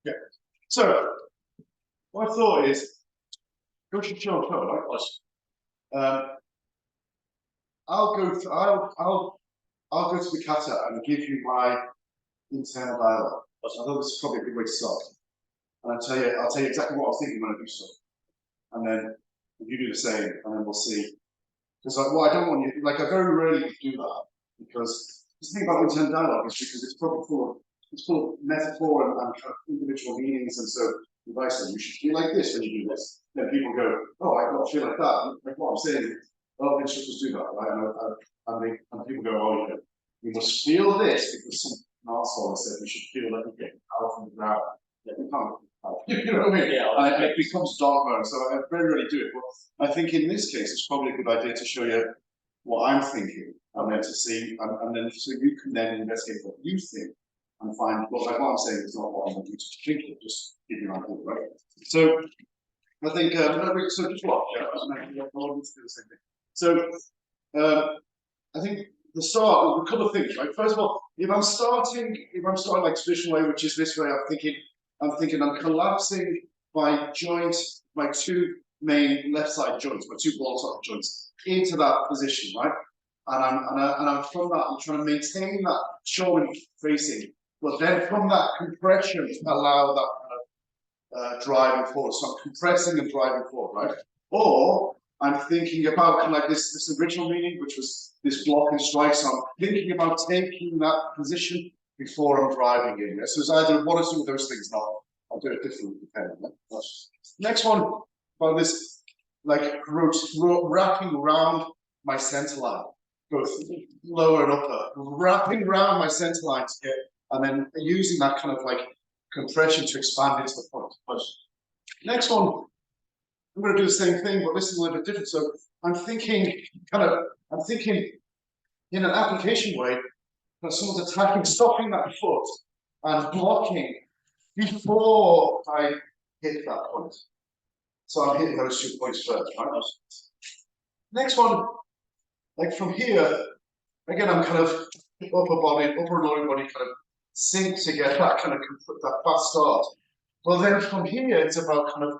Yeah. So my thought is, go to show and tell, right? I'll go to I'll go to the Kata and give you my internal dialogue. I thought this is probably a good way to start. And I'll tell you exactly what I was thinking when I do so. And then you do the same, and then we'll see. Because what I don't want you, like I very rarely do that, because the thing about internal dialogue is because it's probably full of metaphor and kind of individual meanings, and so if I say you should feel like this when you do this, then people go, oh, I got to feel like that. Like what I'm saying, a lot of instructors do that, right? And people go, oh, you must feel this because some arsehole said you should feel like you get out from the ground. Yeah, you can't. You know what I mean? Yeah, and it becomes dogma, so I very rarely do it. But I think in this case, it's probably a good idea to show you what I'm thinking, and then to see, and then so you can then investigate what you think and find, well, like what I'm saying is not what I want you to think, just give you an idea, right? So I think, so just watch, yeah, I'll do the same thing. So I think the start, a couple of things, right? First of all, if I'm starting like traditional way, which is this way, I'm collapsing my joint, my two main left side joints, my two ball top joints into that position, right? And I'm from that, I'm trying to maintain that shoulder facing, but then from that compression, allow that kind of driving forward. So I'm compressing and driving forward, right? Or I'm thinking about kind of like this original meaning, which was this block and strike. So I'm thinking about taking that position before I'm driving in. So it's either one or two of those things. Now I'll do it differently depending. Next one about this, like wrapping around my center line, both lower and upper, wrapping around my center line to get, and then using that kind of like compression to expand into the point. Next one, I'm going to do the same thing, but this is a little bit different. So I'm thinking in an application way that someone's attacking, stopping that foot and blocking before I hit that point. So I'm hitting those 2 points first, right? Next one, like from here, again, I'm kind of upper and lower body kind of sync to get that kind of that fast start. Well, then from here, it's about kind of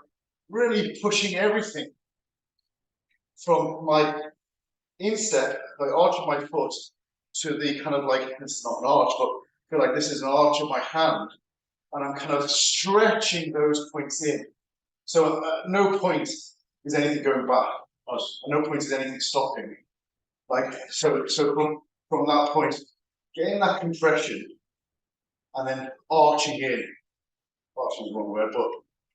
really pushing everything from my instep, the arch of my foot, to the kind of like, this is not an arch, but I feel like this is an arch of my hand. And I'm kind of stretching those points in. So at no point is anything going back. At no point is anything stopping me. Like, so from that point, getting that compression and then arching in. Arching is the wrong word, but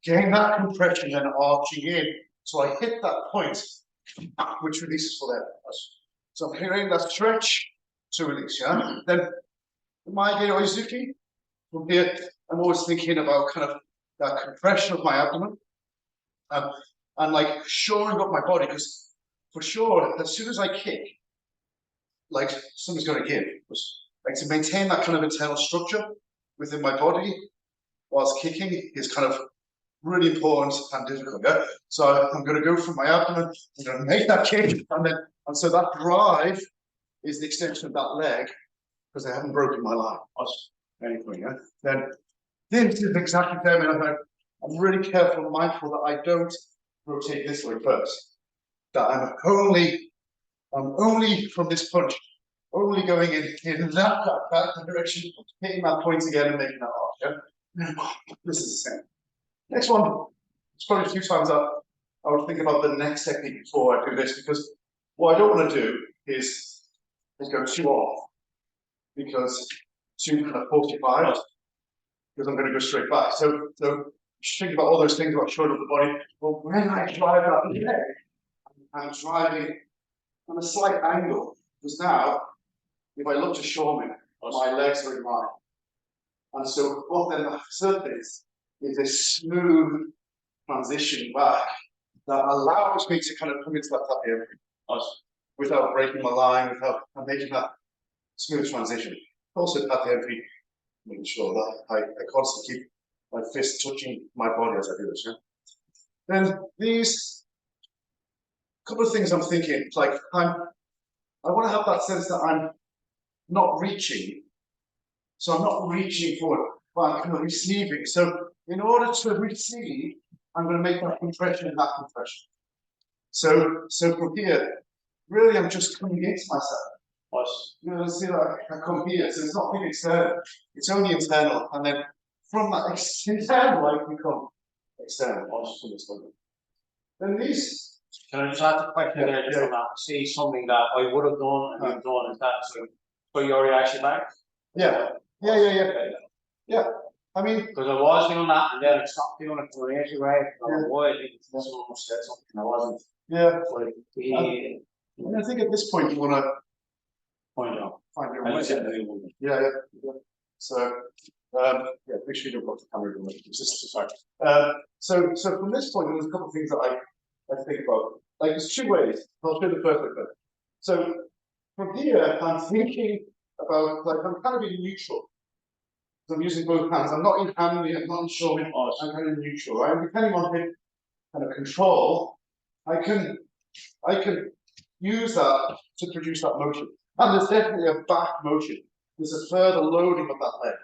getting that compression and then arching in. So I hit that point, which releases for them. So I'm hearing that stretch to release, yeah? Then my Oizuki, from here, I'm always thinking about kind of that compression of my abdomen and like shoring up my body, because for sure, as soon as I kick, like something's going to give. Like to maintain that kind of internal structure within my body whilst kicking is kind of really important and difficult. Yeah. So I'm going to go from my abdomen, I'm going to make that kick, and so that drive is the extension of that leg because I haven't broken my line. Anyway, yeah. Then this is exactly the same. I'm really careful and mindful that I don't rotate this way first. That I'm only from this punch, only going in that direction, hitting that point again and making that arch. Yeah? This is the same. Next one, it's probably a few times I would think about the next technique before I do this, because what I don't want to do is go too off, because too kind of 45, because I'm going to go straight back. So think about all those things about showing up the body. Well, when I drive that leg, I'm driving on a slight angle, because now, if I look to show me, my legs are in line. And so what then the surface is a smooth transition back that allows me to kind of come into that area without breaking my line, without making that smooth transition. Also at the entry, making sure that I constantly keep my fist touching my body as I do this. Yeah? Then these couple of things I'm thinking, like I want to have that sense that I'm not reaching. So I'm not reaching forward. but I'm kind of receiving. So in order to receive, I'm going to make that compression and that compression. So from here, really, I'm just coming into myself. You know, see that I come here, so it's not really external, it's only internal, and then from that internal, I become external. From this point. Then these. Can I just add a question there just on that? See something that I would have done and you've done, is that so your reaction back? Yeah. I mean, because I was doing that and then I stopped doing it for an age away. Why I think this one must said something I wasn't. Yeah. Like, I think at this point you want to find out. Find your way. Yeah. So yeah, make sure you don't block the camera. It's just sorry. So from this point, there's a couple of things that I think about. Like there's two ways. I'll show the first one first. So from here, I'm thinking about like I'm kind of in neutral. So I'm using both hands. I'm not in handling, I'm not in showing. I'm kind of neutral, right? And depending on the kind of control, I can use that to produce that motion. And there's definitely a back motion. There's a further loading of that leg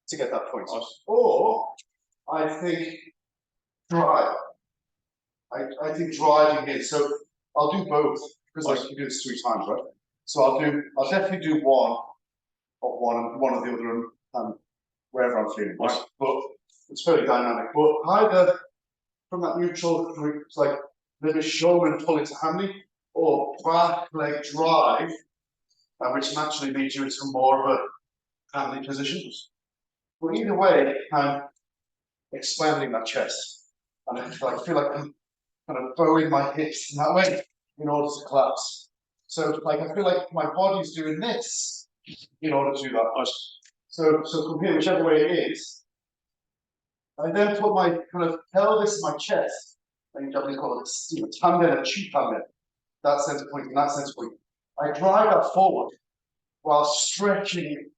to get that point. Or I think drive. I think driving in. So I'll do both because I can do this 3 times, right? So I'll definitely do one of the other and wherever I'm feeling, right? But it's very dynamic. But either from that neutral, it's like maybe shoulder and pull into handling, or back leg drive, which naturally leads you into more of a handling position. But either way, I'm expanding that chest, and I feel like I'm kind of bowing my hips in that way in order to collapse. So like I feel like my body's doing this in order to do that. So from here, whichever way it is, I then put my kind of pelvis in my chest, and in Japanese call it tanden and chi tanden, that center point and that center point. I drive that forward while stretching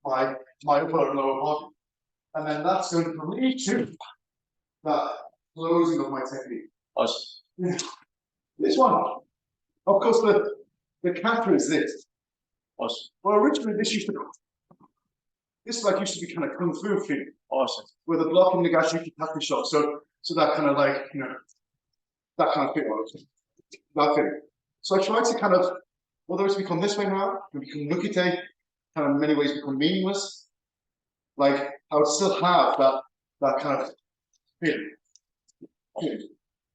my upper and lower body. And then that's going to lead to that closing of my technique. This one, of course, the kata is this. Well, originally this used to be kind of kung fu feeling. With a blocking nagashi kata shot. So that kind of like, you know, that kind of feeling. That feeling. So I tried to kind of, although it's become this way now, and become nukite, kind of in many ways become meaningless. Like I would still have that kind of feeling,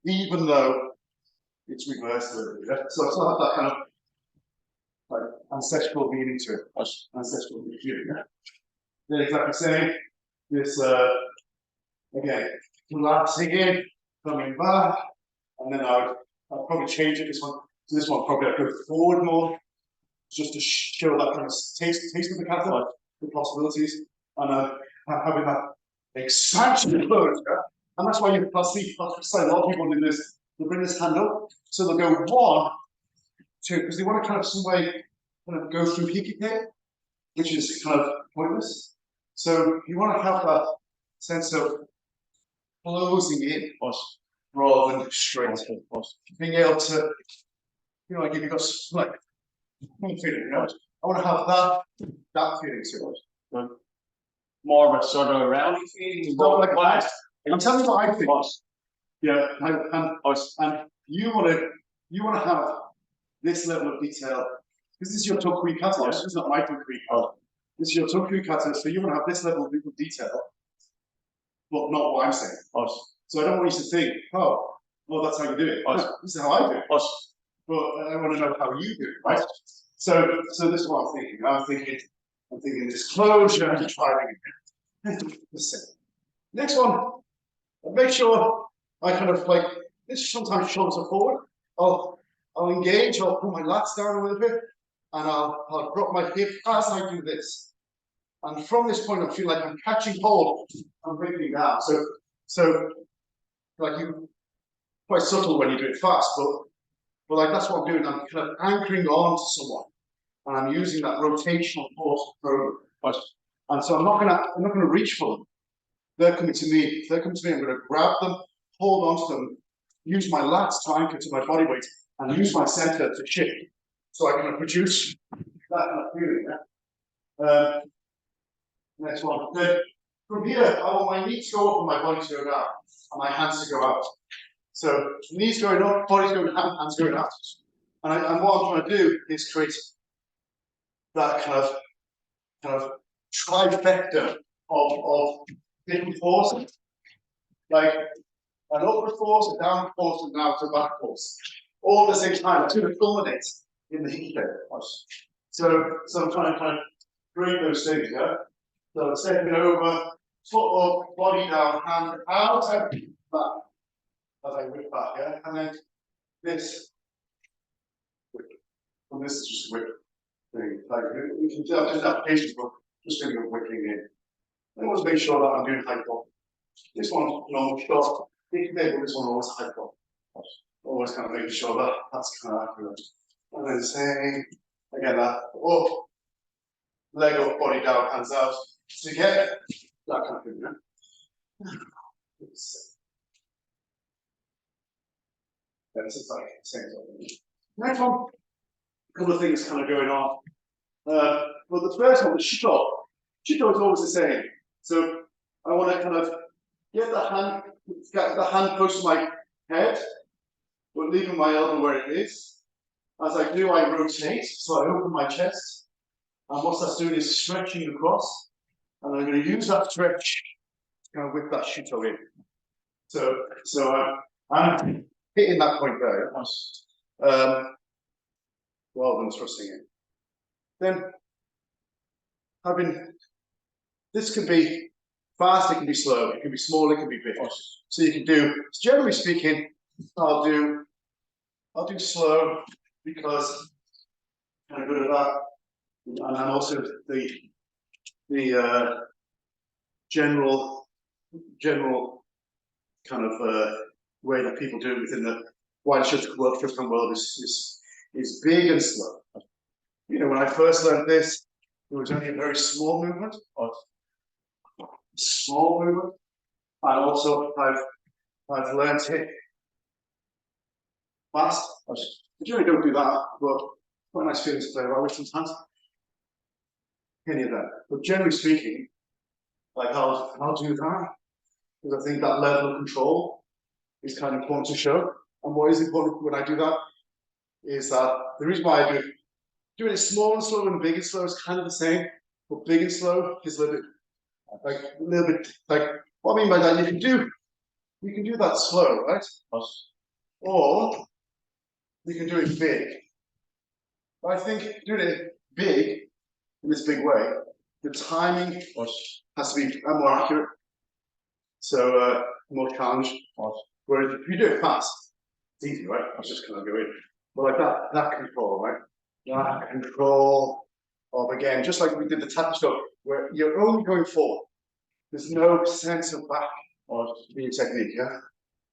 even though it's reversed a little bit. Yeah? So I still have that kind of like ancestral meaning to it. Ancestral feeling. Yeah? They're exactly saying this again, collapsing in, coming back, and then I'll probably change it. This one to this one. Probably I'd go forward more, just to show that kind of taste of the kata, the possibilities, and having that expansion close. Yeah? And that's why I'll see a lot of people do this. They bring this hand up, so they'll go 1, 2, because they want to kind of some way kind of go through hikike, which is kind of pointless. So you want to have that sense of closing in rather than straight. Being able to, you know, like if you've got like feeling, you know, I want to have that feeling to it. More of a sort of rounding feeling. Not like I'm telling you what I think. Yeah, and you want to have this level of detail. This is your Tokui kata. This is not my Tokui kata. This is your Tokui kata. So you want to have this level of detail, but not what I'm saying. So I don't want you to think, oh, well, that's how you do it. This is how I do it. But I want to know how you do it, right? So this is what I'm thinking. I'm thinking disclosure and driving it. Next one. Make sure I kind of like this. Sometimes shoulders are forward. I'll engage. I'll put my lats down a little bit, and I'll drop my hip as I do this. And from this point, I feel like I'm catching hold. I'm bringing it down. So like you, quite subtle when you do it fast, but like that's what I'm doing. I'm kind of anchoring on to someone, and I'm using that rotational force program. And so I'm not gonna reach for them. They're coming to me. If they're coming to me, I'm going to grab them, hold on to them, use my lats to anchor to my body weight, and use my center to shift, so I can produce that kind of feeling. Yeah? Next one. Good. from here, I want my knees to go up and my body to go down, and my hands to go out. So knees going up, body's going down, hands going out. And what I'm trying to do is create that kind of trifecta of different forces, like an upward force, a downward force, and now to a back force, all at the same time. It's going to culminate in the heat there. So I'm trying to create those things, yeah. So stepping over, foot up, body down, hand out, and back as I whip back, yeah. And then this whip, and this is just whip thing. Like we can do there's applications, but just doing a whipping in. I always make sure that I'm doing high pop. This one, short, big, but this one always high pop. Always kind of making sure that that's kind of accurate. And then same, again, that up, leg up, body down, hands out. So you get that kind of thing, yeah? This is like same sort of thing. Next one, a couple of things kind of going on. Well, the first one, the shito. Shito is always the same. So I want to kind of get the hand close to my head, but leaving my elbow where it is. As I do, I rotate, so I open my chest. And what that's doing is stretching across. And I'm going to use that stretch to kind of whip that shito in. So I'm hitting that point there, rather than thrusting in. Then this can be fast, it can be slow, it can be small, it can be big. So you can do, generally speaking, I'll do slow because I'm good at that. And I'm also the general kind of way that people do it within the wider shutdown world is big and slow. You know, when I first learned this, it was only a very small movement. And also I've learned it fast. I generally don't do that, but quite nice feeling to play around with sometimes. Any of that. But generally speaking, like I'll do that because I think that level of control is kind of important to show. And what is important when I do that is that the reason why I doing it small and slow and big and slow is kind of the same, but big and slow is a little bit like what I mean by that, you can do that slow, right? Or you can do it big. But I think doing it big in this big way, the timing has to be more accurate. So more challenge. Whereas if you do it fast, it's easy, right? I just kind of go in. But like that control, right? That control of, again, just like we did the tap stuff, where you're only going forward. There's no sense of back or your technique, yeah?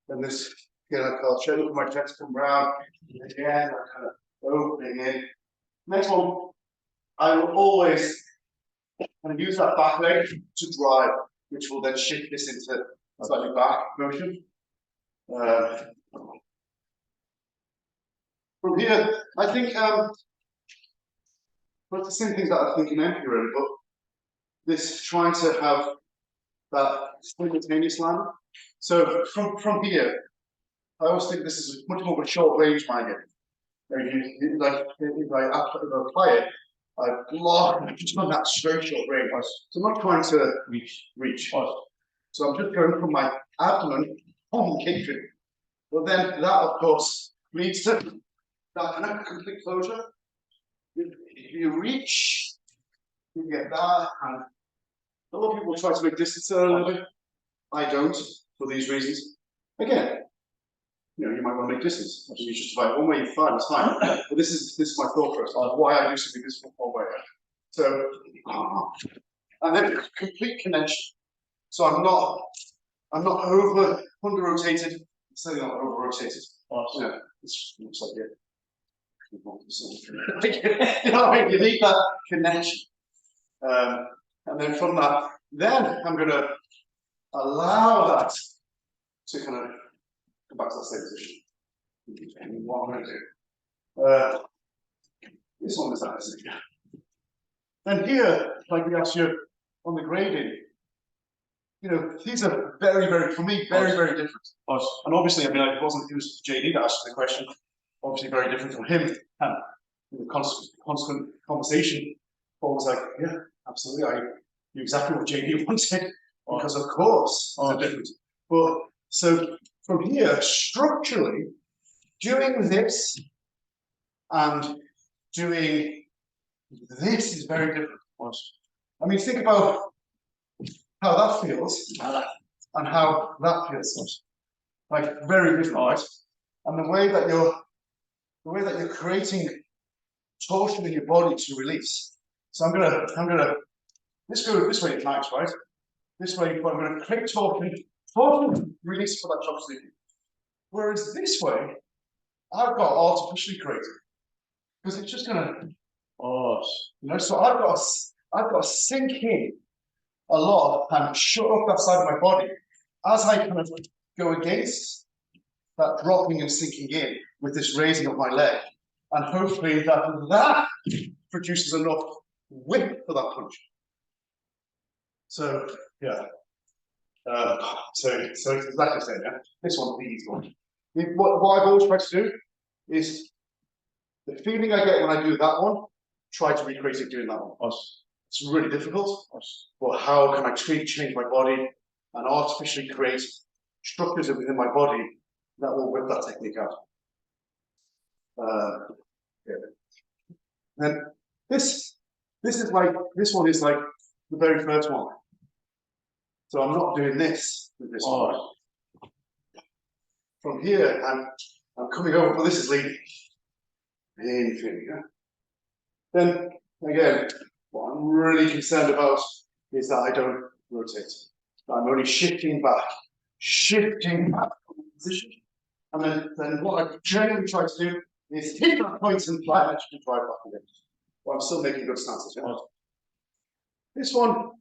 And this, I'll show you my chest come round. Again, I'm kind of opening in. Next one, I will always kind of use that back leg to drive, which will then shift this into slightly back motion. From here, I think, but the same things that I'm thinking empty really, but this trying to have that simultaneous land. So from here, I always think this is much more of a short range minded. If I apply it, I block just on that straight short range. So I'm not trying to reach. So I'm just going from my abdomen on kitchen. But then that of course leads to that kind of complete closure. If you reach, you get that, and a lot of people try to make distance a little bit. I don't, for these reasons. Again, you might want to make distance. You just like one way you find it's fine. But this is my thought process. Why I do something this one way. So, and then complete connection. So I'm not under rotated. Certainly not over rotated. Yeah, this looks like it. You know what I mean? You need that connection. And then from that, then I'm going to allow that to kind of come back to that same position. And what I'm going to do. This one is that, isn't it? Then here, like we asked you on the grading, you know, these are very, very, for me, very, very different. And obviously, I mean, it was JD that asked the question, obviously very different from him. And the constant conversation, Paul was like, yeah, absolutely, I knew exactly what JD wanted, because of course, they're different. But so from here, structurally, doing this and doing this is very different. I mean, think about how that feels and how that feels. Like very different, right? And the way that you're creating torsion in your body to release. So I'm gonna let's go this way at night, right? This way, but I'm gonna create torsion release for that job sleeping. Whereas this way, I've got artificially created. Because it's just gonna, you know, so I've got to sink in a lot and shut up that side of my body as I kind of go against that dropping and sinking in with this raising of my leg. And hopefully that produces enough whip for that punch. So, yeah. So it's exactly the same, yeah? This one, the easy one. What I've always tried to do is the feeling I get when I do that one, try to recreate it doing that one. It's really difficult, but how can I change my body and artificially create structures within my body that will whip that technique out? Yeah. And this one is like the very first one. So I'm not doing this with this one. From here, I'm coming over, but this is leading. Anything, yeah. Then again, what I'm really concerned about is that I don't rotate. I'm only shifting back from the position. And then what I generally try to do is hit that point and fly and actually drive back again. But I'm still making good stances. Yeah? This one,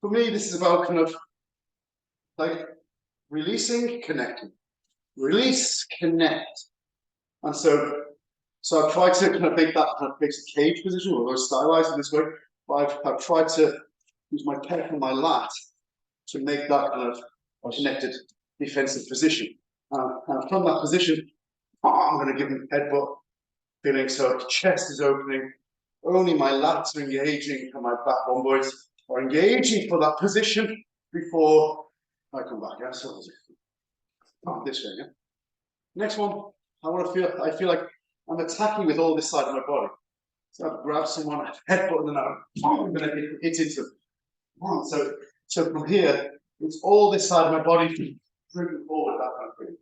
for me, this is about kind of like releasing, connecting. Release, connect. And so I've tried to kind of make that kind of basic cage position, although stylized in this way, but I've tried to use my pec and my lat to make that kind of connected defensive position. And from that position, I'm going to give him headbutt feeling. So the chest is opening, only my lats are engaging, and my back rhomboids are engaging for that position before I come back. Yeah, so this way. Yeah. Next one, I feel like I'm attacking with all this side of my body. So I've grabbed someone, I've headbutted them out, I'm going to hit into them. So from here, it's all this side of my body driven forward, that kind of thing.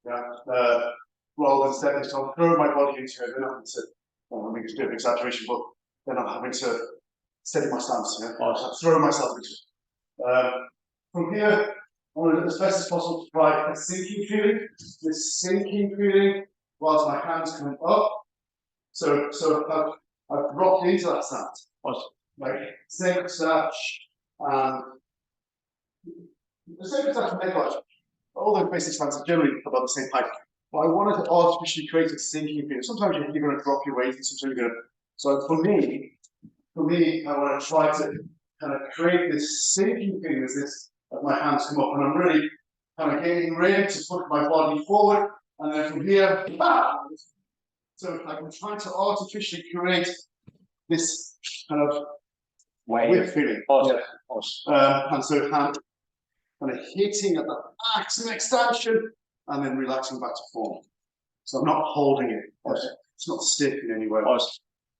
Yeah. Rather than stepping, so I'm throwing my body into it, then I'm having to, well, I mean, it's a bit of exaggeration, but then I'm having to steady my stance. Yeah. I'm throwing myself into it. From here, I want to, as best as possible, to try a sinking feeling. This sinking feeling whilst my hands come up. So I've dropped into that stance. Like sacred stretch and the sacred stretch and neck clutch. All those basic stances are generally about the same height. But I wanted to artificially create a sinking feeling. Sometimes you're going to drop your weight, and sometimes you're going to. So for me, I want to try to kind of create this sinking feeling as my hands come up, and I'm really kind of getting ready to put my body forward, and then from here, so I'm trying to artificially create this kind of whip feeling. And so hand kind of hitting at the maximum extension, and then relaxing back to form. So I'm not holding it. It's not stiff in any way.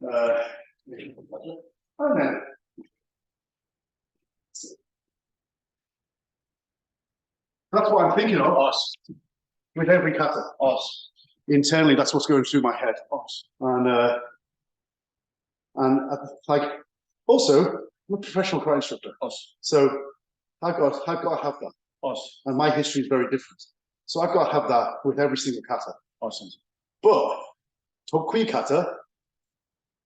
And then that's what I'm thinking of with every kata. Internally, that's what's going through my head. And like also, I'm a professional karate instructor. So I've got to have that. And my history is very different. So I've got to have that with every single kata. But Tokui kata,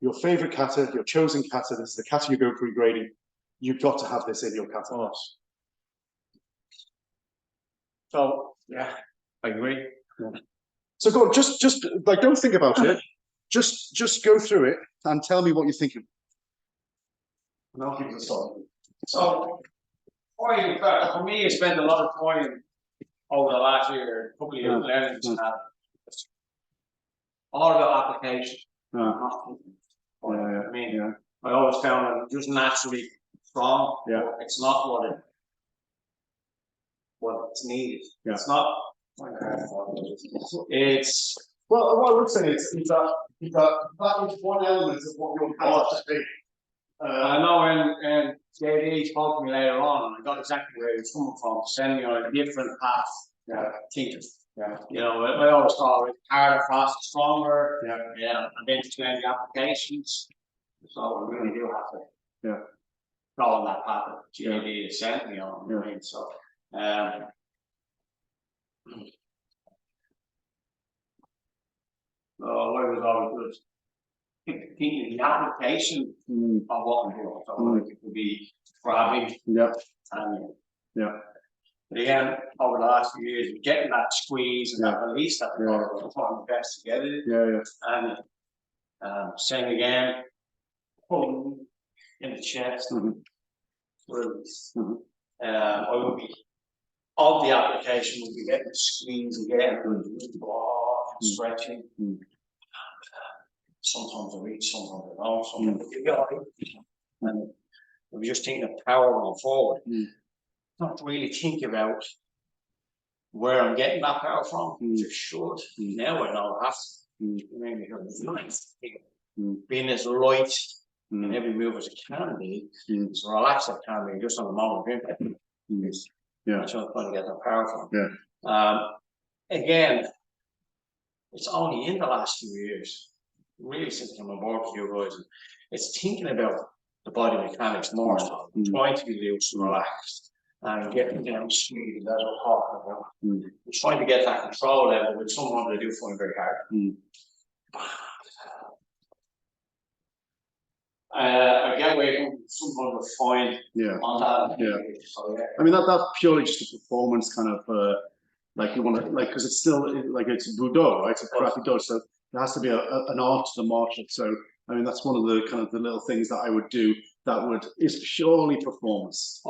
your favorite kata, your chosen kata, this is the kata you go through grading, you've got to have this in your kata. So yeah, I agree. Yeah. So go on, just like don't think about it. Just go through it and tell me what you're thinking. And I'll give you a start. So in fact, for me, I spent a lot of time over the last year, couple of years, learning that all about application. I mean, I always found it just naturally strong. It's not what's needed. It's not. It's well. What I would say is that that is one element of what your past is. I know when JD spoke to me later on, and I got exactly where he was coming from, sending me on a different path. Thinking. You know, I always thought it was harder, faster, stronger. And then to the applications. So we really do have to follow that path that JD has sent me on. Right? So what was always good. Thinking the application of what we're doing. So it could be grabbing. And but again, over the last few years, getting that squeeze and that release that we're trying the best to get it. And same again, pulling in the chest. Release. I would be of the application would be getting the squeeze again and stretching. Sometimes I reach, sometimes I don't, sometimes I get it. And we're just thinking of power going forward. Not really think about where I'm getting that power from, which I should. Now I know that. Being as light in every move as I can be, as relaxed as I can be, just on the moment of impact. That's what I'm trying to get that power from. Again, it's only in the last few years, really since I'm on board with you guys, it's thinking about the body mechanics more so, trying to be loose and relaxed. And getting down speed, that's what I'm talking about. I'm trying to get that control level with someone that I do find very hard. I get away from someone to find on that. So, I mean that's purely just a performance kind of like you want to because it's still like it's Budo, right? It's a karate do, so there has to be an art to the martial. So I mean that's one of the kind of the little things that I would do that is purely performance.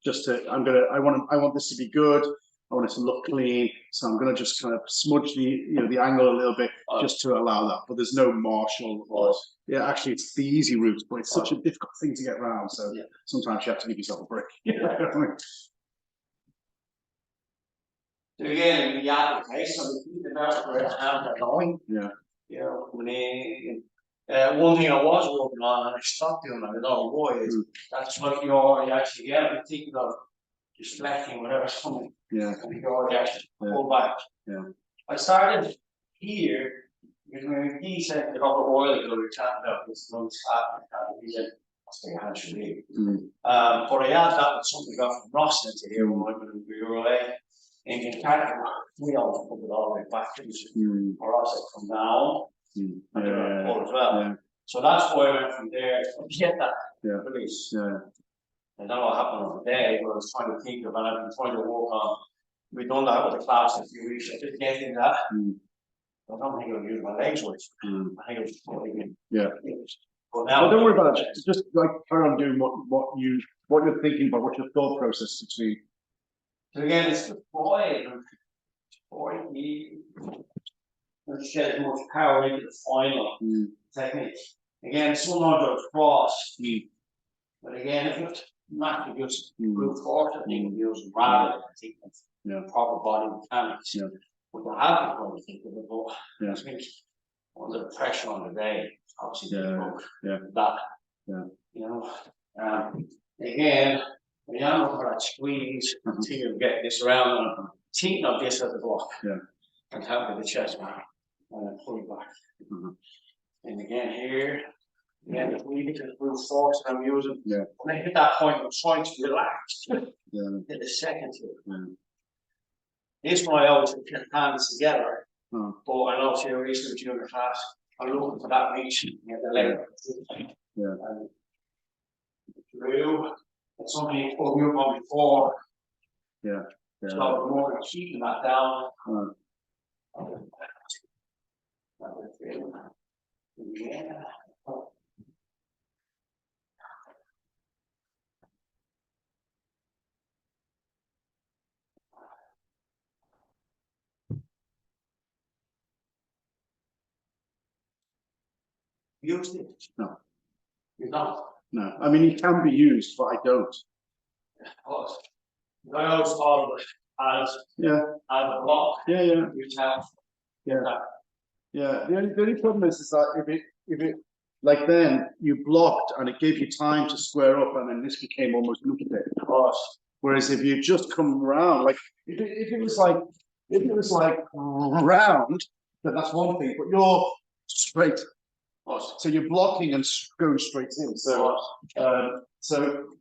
Just to I want this to be good. I want it to look clean, so I'm going to just kind of smudge the angle a little bit just to allow that. But there's no martial or actually it's the easy route, but it's such a difficult thing to get around. So sometimes you have to give yourself a break. So again, the application, we think about where the hands are going. One thing I was working on, and I stopped doing that, I don't know why, is that's what you already actually get. I'm thinking of deflecting whatever's coming. And you already actually pull back. I started here, because when he said the other oil that we were chatting about this non stop, he said, that's the hand should be. But I had that with something I got from Ross into here when we were away. In Kata, we always put it all the way back to the or else it come down. And pull as well. So that's why I went from there to get that release. I don't know what happened on the day, but I was trying to think of, and I've been trying to work on. We've done that with the class in a few weeks. I didn't get into that. I don't think I'll use my legs much. I think it was probably But now, don't worry about it. Just like carry on doing what you're thinking about, what your thought process between. So again, it's the boy. Let's get as much power into the final technique. Again, sometimes I'll cross, but again, if it's not to just brute force, I think use rather than thinking proper body mechanics. But I have been going to think of it, but I think under the pressure on the day, obviously, that, you know, again, when I'm looking for that squeeze, I'm thinking of getting this around and thinking of this as a block. And helping the chest back and then pull it back. And again here, again, if we get the brute force that I'm using, when I hit that point, I'm trying to relax. Hit a second to it. This one I always put the hands together, but I know here recently with you in the class, I'm looking for that reach and get the leg. And through, and somebody pulled me up on before. So more than keeping that down. used it? No. You don't? No, I mean, it can be used, but I don't. But I always thought of it as Yeah, a block. yeah, yeah, You have. yeah. Yeah, the only problem is that if it, like then you blocked and it gave you time to square up and then this became almost nuclear. Whereas if you just come around, like, if it was like round, then that's one thing, but you're straight. So you're blocking and going straight in. So,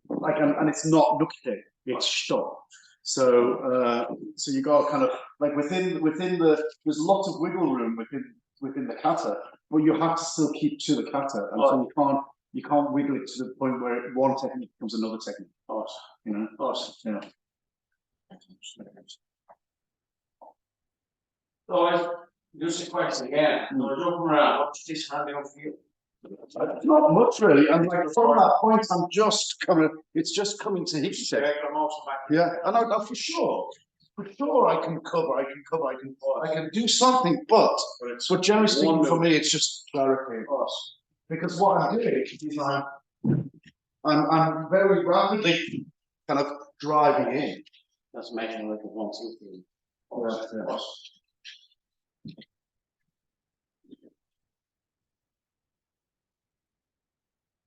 like, and it's not nuclear, it's stop. So, so you got kind of like within the, there's lots of wiggle room within the kata, but you have to still keep to the kata, and so you can't wiggle it to the point where one technique becomes another technique. You know. Yeah. So just a question again. We're looking around. What's this hand doing for you? Not much really, and like from that point, it's just coming to hit shape. Yeah, and I for sure, I can cover, I can do something, but generally speaking, for me, it's just clarity. Because what I'm doing is I'm very rapidly kind of driving in. That's making like a 1, 2, 3.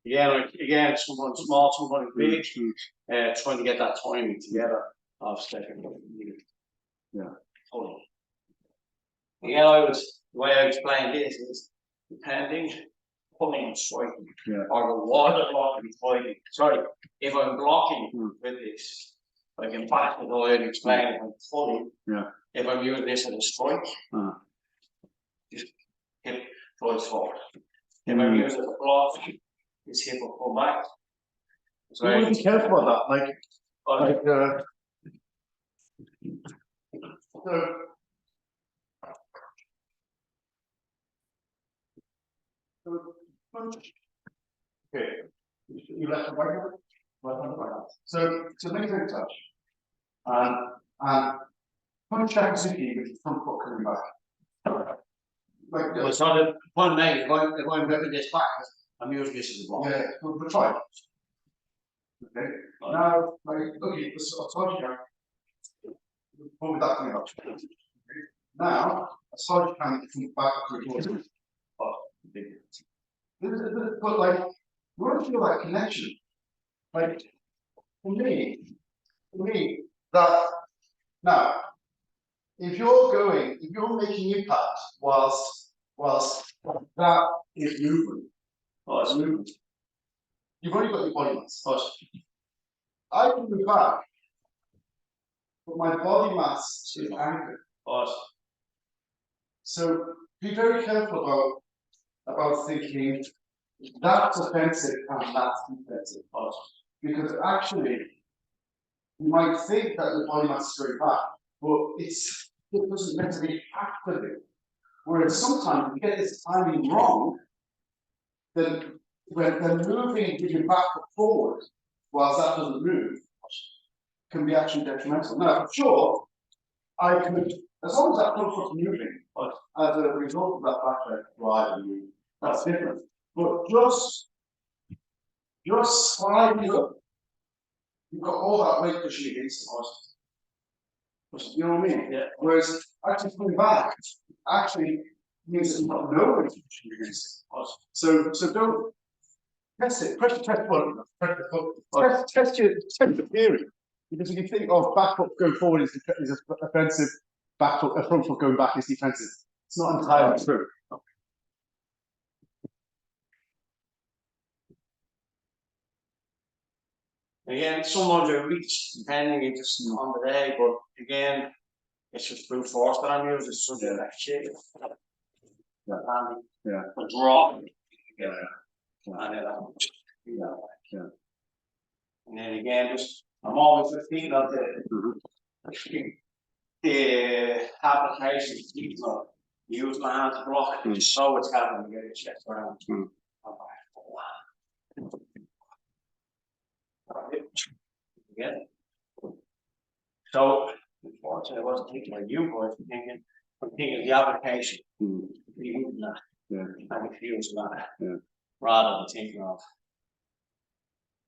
Yeah, like again, someone small, someone big, trying to get that timing together of stepping. Yeah. Yeah, the way I explained this is depending, pulling and striking, or the water blocking, fighting. Sorry, if I'm blocking with this, I can back the way I explained if I'm pulling. Yeah. If I'm using this as a strike, just hip drives forward. If I'm using it as a block, this hip will come back. So you want to be careful about that, okay, you left the right hand, right hand. So make a touch, and punch that Suzuki with the front foot coming back. Like it's not a fun name. If I'm moving this back, I'm using this as a block. Yeah, we'll try it. Okay. Now, okay, I told you, pull that thing up. Now, I saw you can come back to it. But like, what do you feel like connection? Like, for me, that now, if you're making impact whilst that is movement, it's movement. You've only got your body mass. I can move back, but my body mass is anchored. So be very careful about thinking that's offensive and that's defensive. Because actually, you might think that the body mass is going back, but it doesn't necessarily have to be. Whereas sometimes if you get this timing wrong, then when moving moving back or forward, whilst that doesn't move, can be actually detrimental. Now, for sure, I could, as long as that front foot's moving, as a result of that back drive, that's different. But just sliding up, you've got all that weight pushing against us. You know what I mean? Yeah. Whereas actually coming back actually means there's not no weight pushing against us. So don't test it. Press the test button. Test your theory. Because if you think, oh, back foot going forward is offensive, front foot going back is defensive. It's not entirely true. Again, sometimes I reach depending it's just on the day, but again, it's just brute force that I'm using. It's something like shit. Yeah. A draw. Yeah. And then again, I'm always thinking of the application. Use my hand to block, so it's happening to get it checked around. Again. So, unfortunately, I wasn't thinking of you boys, I'm thinking of the application. and confused about it, Yeah. rather than thinking of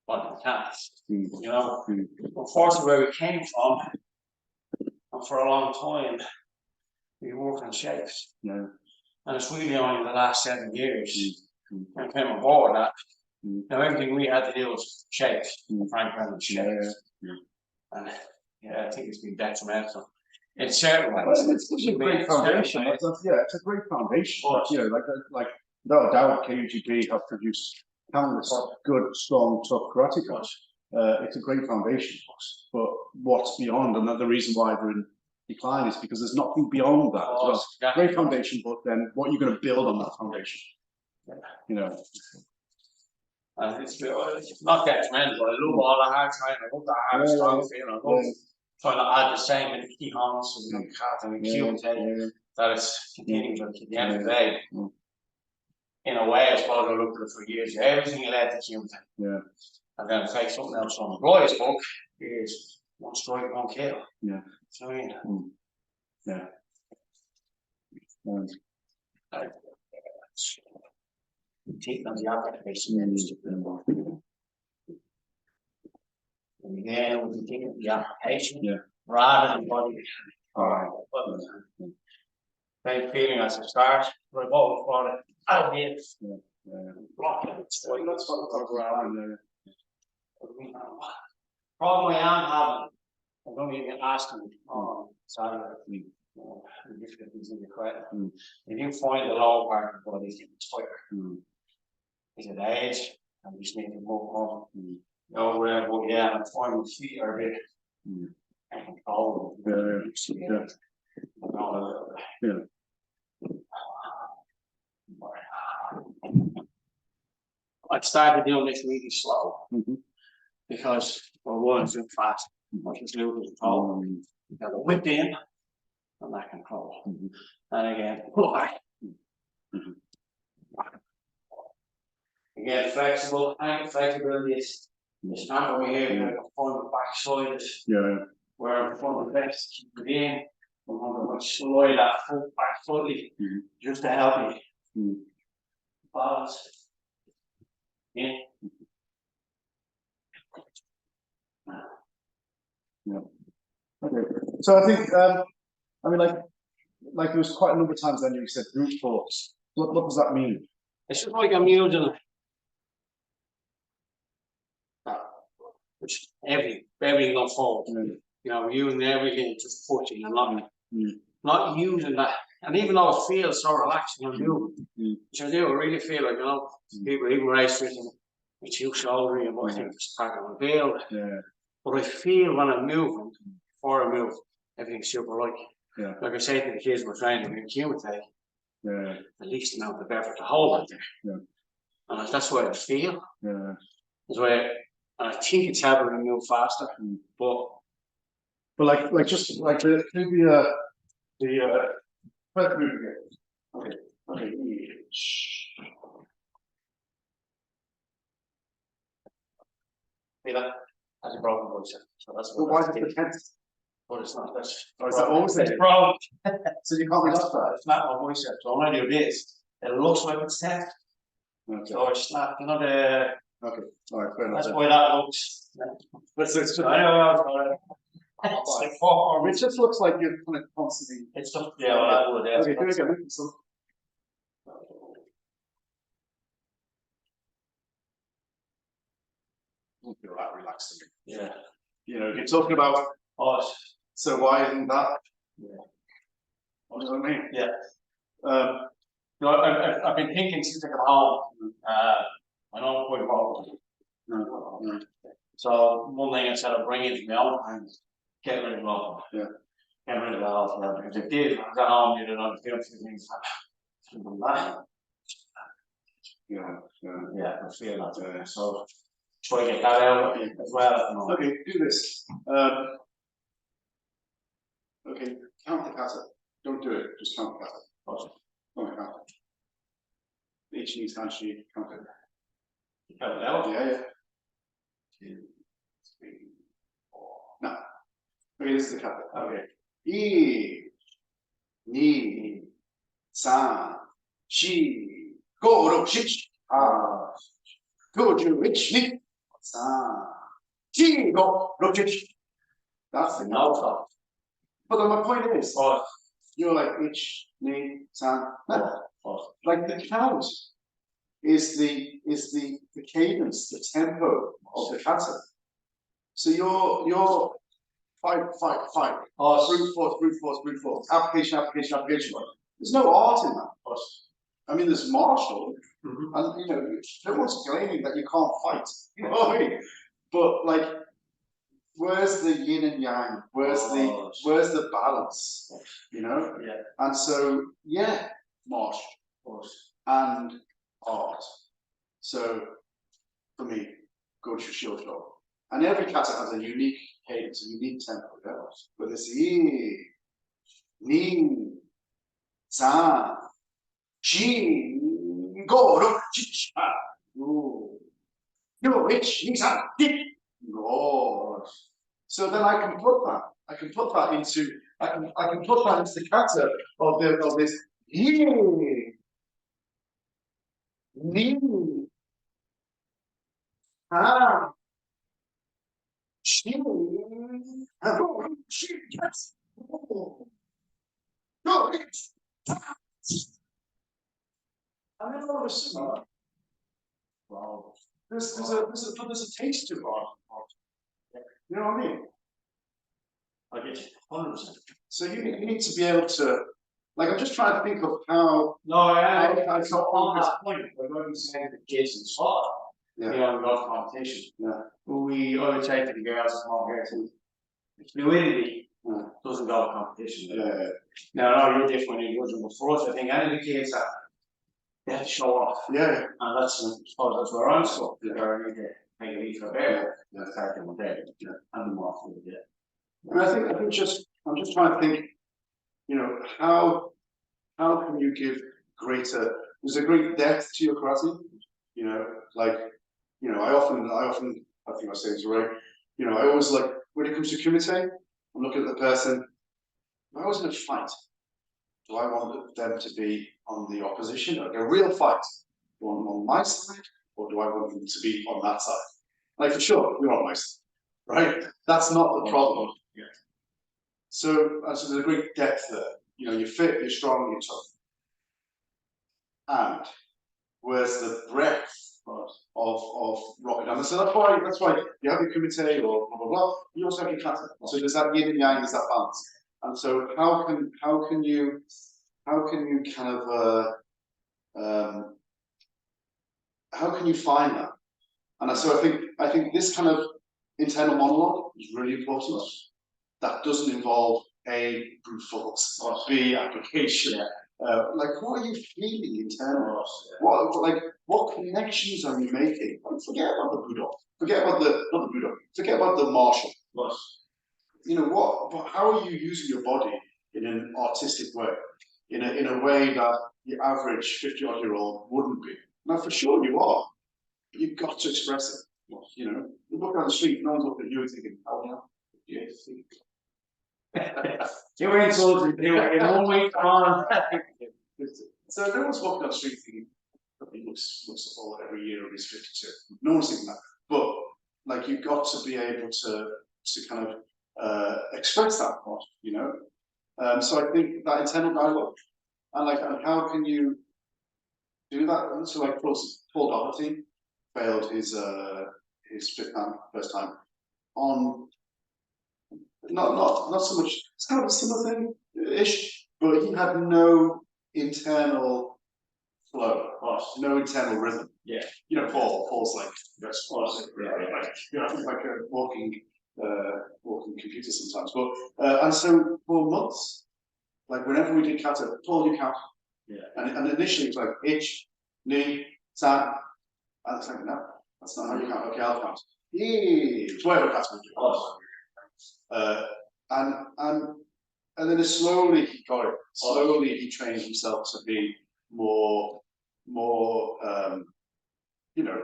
what it can. You know, Mm. unfortunately, where we came from, and for a long time, we worked on shapes. Yeah. And it's really only in the last 7 years Mm. when I came aboard that Mm. now everything we had to do was shapes, Frank Brennan shapes. And yeah, I think it's been detrimental in certain ways. Well, it's a great foundation. Yeah, it's a great foundation. You know, like without a doubt, KUGB have produced countless good, strong, tough karate coaches. It's a great foundation, but what's beyond, and the reason why they're in decline is because there's nothing beyond that as well. Exactly. Great foundation, but then what are you going to build on that foundation? You know. And it's not detrimental, but I love all the hard time, I love the hard strong feeling, I love trying to add the same in the key harnesses and the Kata and the Kata, that it's continuing at the end of the day. In a way, I suppose I looked at it for years, everything led to Kata. Yeah. And then take something else from Roy's book is one strike, one kill. Yeah. So I mean, yeah. Take on the application and again, we can take the application rather than body. Same feeling as a start, but I've always brought it out here. Block it. So let's talk around. Problem I am having, I'm going to get asking on Saturday. Difficulties in the credit. If you find the lower part of the body getting tighter, is it age? And we just need to move on. No, but yeah, I'm finding my feet are a bit controlled. I started doing this really slow because for one, it's too fast. I just lose control. You got to whip in and that control. And again, pull back. Again, flexible, and flexibility is not over here. We're going to find the back side is where I'm from the best keep it in. I'm going to slide that foot back slightly just to help me balance. Yeah. Okay. So I think I mean like there was quite a number of times then you said brute force. What does that mean? It's just like I'm using which everything on forward. You know, using everything, just pushing and not using that. And even though it feels so relaxing and moving, which I do, I really feel like, you know, people even race with them, it's you shouldering and I think it's part of the build. But I feel when I'm moving, before I move, everything's super light. Like I say to the kids we're training in Kumite, the least amount of effort to hold it there. And that's what I feel. That's why I think it's helping me move faster. But like just like the first move again. Okay. See that? That's a broken voice. So that's what. Why is it the 10th? But it's not. That's is that always the problem. So you can't adjust that. It's not my voice. So when I do this, it looks like it's 10th. So it's not. You know the. Okay. All right. Fair enough. That's why that looks. But so it's just. I know. It's like 4. It just looks like you're kind of constantly. It's just I would. Okay. Here we go. So. Don't feel that relaxed. Yeah. You know, you're talking about us. So why isn't that? What does that mean? No, I've been thinking since I got home. I know I'm quite involved. So one thing I said I'd bring it to my own and get rid of it all. Get rid of it all. Because I did, I got home, you know, I was doing a few things. I feel that. So try to get that out as well. Okay, do this. Okay, count the kata. Don't do it, just count the kata. Okay, count it. Each knee's hand sheet, count it. Count it out? Yeah. 2, 3, 4. No. Okay, this is the kata. Okay. 1, 2, 3, 4. 고로시치. 아. 고주위치. 사. 지고 로치치. That's the alpha. But then my point is, you're like ich, ni, san, na. Like the count is the cadence, the tempo of the kata. So you're fight. Brute force. Application. There's no art in that. I mean, there's martial, and you know, no one's claiming that you can't fight. You know what I mean? But like, where's the yin and yang? Where's the balance? You know? Yeah. And so, yeah, martial and art. So, for me, go to Shosho. And every kata has a unique cadence, a unique tempo. Yeah? But it's ni, san, chi, go, ro, chi, cha. No, it's ni, san, di. Lord. So then I can put that. I can put that into the kata of this ni, ah, chi, yes. No, it's and then all of a sudden, wow, there's a taste to it. You know what I mean? I get you, 100%. So you need to be able to, like, I'm just trying to think of how. No, I so on that point, we're going to say the kids in sport. Yeah. You know, we go to competition. Yeah. We always say to the girls come over here to fluidity doesn't go to competition. Yeah. Now, no, you're different in yours, but for us, I think any of the kids that they have to show off. Yeah. And that's, I suppose that's where I'm stuck. Yeah. Where I need to make a leap for there. Yeah. Start them there. Yeah. And the more fluid, yeah. And I'm just trying to think, you know, how can you give greater, there's a great depth to your karate, you know, like, you know, I often, I think I say this right, you know, I always like, when it comes to kumite, I'm looking at the person, if I was in a fight, do I want them to be on the opposition, like a real fight, on my side, or do I want them to be on that side? Like, for sure, we're on my side, right? That's not the problem. Yeah. So there's a great depth there. You know, you're fit, you're strong, you're tough. And where's the breadth of rocket? And so that's why you have your kumite or blah blah blah. You also have your kata. So there's that yin and yang, there's that balance. And so how can you kind of how can you find that? And so I think this kind of internal monologue is really important. That doesn't involve A, brute force, or B, application. Like, what are you feeling internally? What connections are you making? Forget about the Buddha. Forget about not the Buddha. Forget about the martial. You know how are you using your body in an artistic way, in a way that the average 50-odd-year-old wouldn't be? Now, for sure you are. But you've got to express it. You know, you look down the street, no one's looking at you and thinking, "Oh yeah, You were insulted. You were in one week on. So no one's walking down the street thinking, he looks old every year and he's 52. No one's thinking that. But like, you've got to be able to kind of express that part, you know. So I think that internal dialogue, and how can you do that? And so like Paul Doherty failed his first time on not so much. It's kind of a similar thing-ish, but he had no internal flow, no internal rhythm. Yeah. You know, Paul's like that's like a walking computer sometimes. But and so for months, like whenever we did kata, Paul, you count. Yeah. And initially it was like ich, ni, san, and it's like no, that's not how you count. Okay, I'll count. It's whatever kata we do. And then slowly he got it. Slowly he trained himself to be more you know,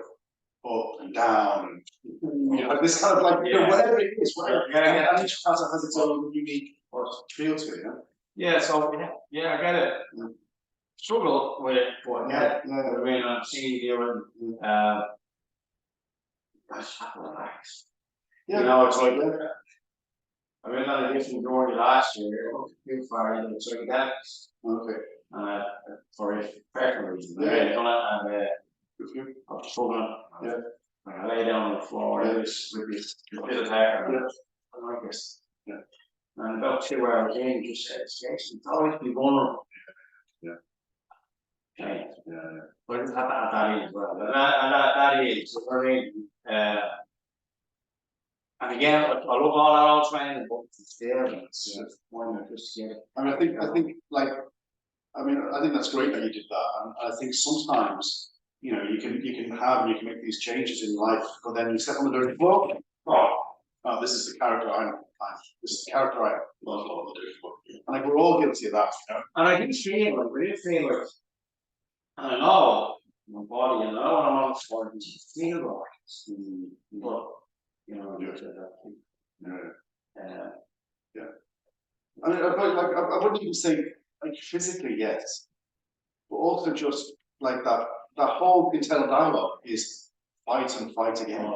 up and down, and you know, this kind of like you know, whatever it is, whatever. And each kata has its own unique feel to it. You know? Yeah. So yeah, I get it. struggle with it, but Yeah, yeah, I mean, I'm seeing you and, I just have to relax. yeah. You know, it's like, Yeah. I went on a different journey last year, too far into psychedelics, Okay. for a professional reason. Yeah. I done it, and, Good for you. I was struggling. Yeah. When I lay down on the floor, it was with this bit of hair, Yeah. I like this. Yeah. And about 2 hours in, just said, Jason, it's always be vulnerable. Yeah. Okay. Yeah. But it's not that is as well. And that is, so for me, and again, I love all that old training, but it's there, and it's just why not just get it. I mean, I think, like, I mean, I think that's great that you did that, and I think sometimes, you know, you can make these changes in life, but then you step on the dirty floor. Oh, this is the character I'm. This is the character I am. Well, on the dirty floor, and like we're all guilty of that, you know. And I do feel like, really feel like, and I know my body, and I know when I'm on the sport, it just feel right. But, you know, Yeah. I mean, I wouldn't even say like physically, yes, but also just like that whole internal dialogue is fight and fight again.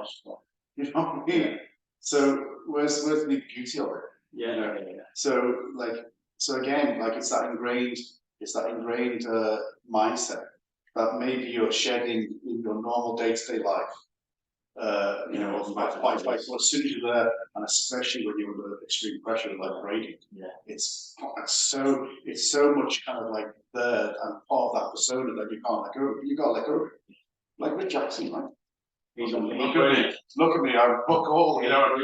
You know what I mean? So where's the beauty of it? Yeah, You know? So again, like it's that ingrained mindset that maybe you're shedding in your normal day-to-day life. You know, of fight. Well, as soon as you're there, and especially when you're under extreme pressure, like grading, it's so much kind of like there and part of that persona that you can't let go. You gotta let go. Like Rick Jackson, right? He's look at me, I'm fuck all, you know.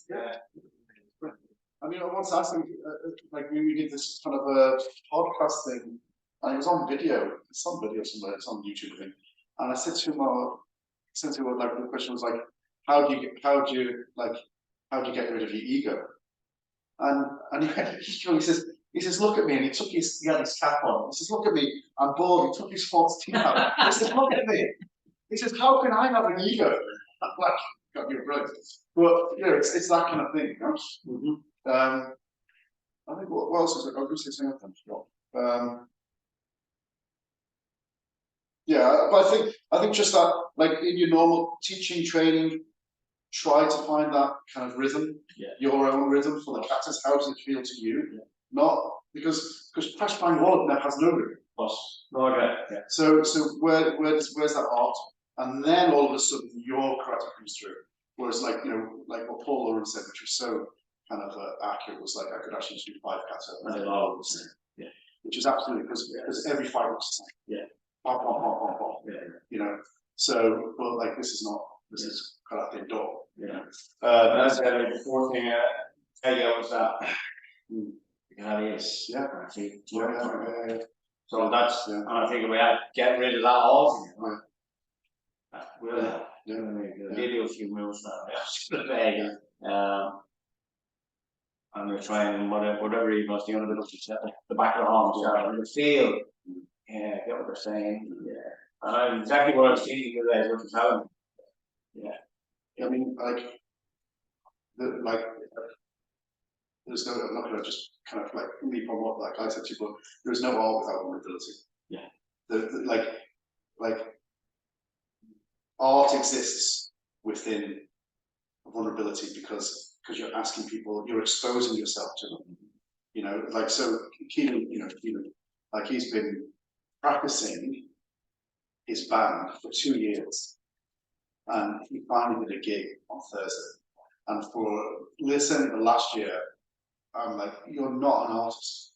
Yeah. I mean, I once asked him, like we did this kind of a podcast thing, and it was on video. It's on video somewhere. It's on YouTube, I think. And I said to him, like the question was like, how do you get rid of your ego? And he says, look at me, and he had his cap on. He says, look at me, I'm bald. He took his false teeth out. He says, look at me. He says, how can I have an ego? I'm like, God, you're brilliant. But you know, it's that kind of thing. You know? I think what else is it? I was going to say something. Yeah, but I think just that, like in your normal teaching training, try to find that kind of rhythm, your own rhythm for the katas. How does it feel to you? Yeah. Not because Crash Bang Wallop now has no rhythm. So where's that art? And then all of a sudden your karate comes through. Whereas like like what Paul Lawrence said, which was so kind of accurate, was like I could actually do 5 kata. Yeah. Which is absolutely because every fight was the same. Yeah. Pop, pop, pop, pop, pop. Yeah. You know. So, but like this is karate do. Yeah. That's the fourth thing I tell you was that karate is actually. So that's and I think if we had get rid of that all. Really. They do a few moves now. And we're trying whatever he was doing, the back of the arm, the feel. Yeah, I get what they're saying. Yeah. And exactly what I was thinking today is what you're telling me. Yeah. I mean, there's no, I'm not going to just kind of like leap on what that guy said to you, but there's no art without vulnerability. Yeah. Like art exists within vulnerability because you're asking people, you're exposing yourself to them. You know, like so Keelan, like he's been practicing his band for 2 years, and he finally did a gig on Thursday. And for listening to last year, I'm like, you're not an artist.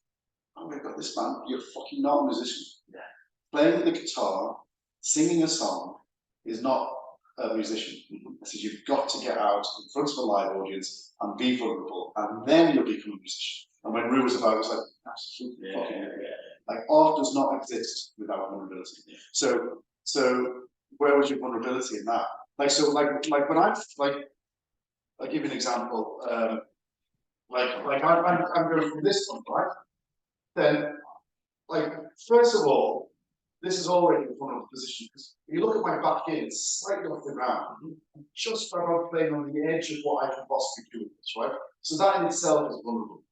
Oh my God, this man, you're fucking not a musician. Yeah. Playing the guitar, singing a song is not a musician. I said, you've got to get out in front of a live audience and be vulnerable, and then you'll become a musician. And when Rue was about, it was like, absolutely fucking like art does not exist without vulnerability. Yeah. So where was your vulnerability in that? Like when I'll give you an example. I'm going from this one, right? Then, like, first of all, this is already a vulnerable position because if you look at my back in, it's slightly off the ground. I'm just about playing on the edge of what I can possibly do with this, right? So that in itself is vulnerable.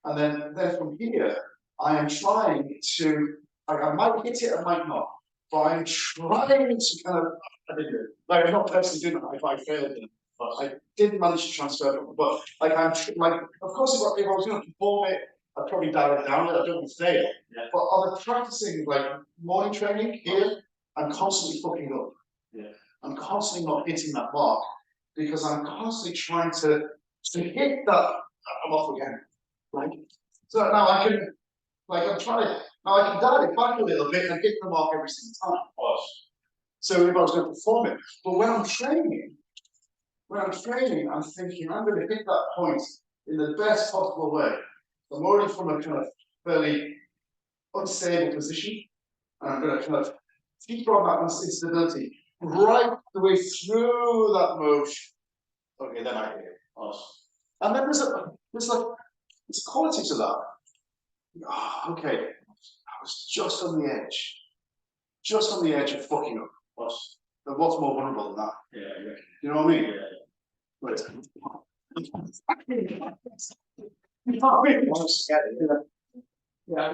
And then from here, I am trying to, like, I might hit it, I might not, but I'm trying to kind of, like, I'm not personally doing that if I failed it, but I did manage to transfer it, but like, like, of course, if I was going to perform it, I'd probably dial it down, I don't want to fail. Yeah. But on the practicing, like, morning training here, I'm constantly fucking up. Yeah. I'm constantly not hitting that mark because I'm constantly trying to hit that. I'm off again. Right? So now I can, like, I'm trying. Now I can dial it back a little bit and hit the mark every single time. So if I was going to perform it, but when I'm training, I'm thinking I'm going to hit that point in the best possible way. I'm already from a kind of fairly unstable position, and I'm going to kind of keep on that instability right the way through that motion. Okay, then I hit it. Awesome. And then there's a quality to that. Oh, okay, I was just on the edge of fucking up. But what's more vulnerable than that? Yeah. You know what I mean? Yeah. Right. You can't really want to scare it, yeah.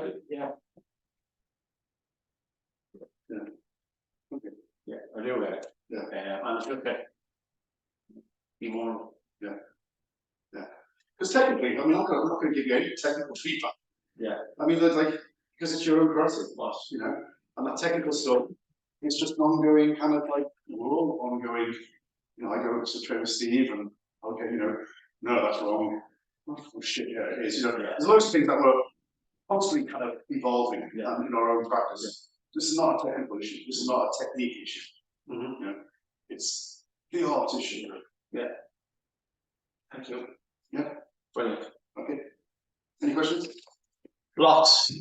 Okay. Yeah, I do get it. Yeah. And it's okay. Be more. Yeah. Because technically, I mean, I'm not going to give you any technical feedback. Yeah. I mean, like, because it's your own process, you know, and that technical stuff, it's just an ongoing kind of like, ongoing, you know, I go to train with Steve and, okay, you know, no, that's wrong. Oh, shit, yeah, it is. You know, there's loads of things that we're constantly kind of evolving in our own practice. Yeah. This is not a technical issue. This is not a technique issue. You know, it's the art issue. Yeah. Thank you. Yeah. Brilliant. Okay. Any questions? Lots.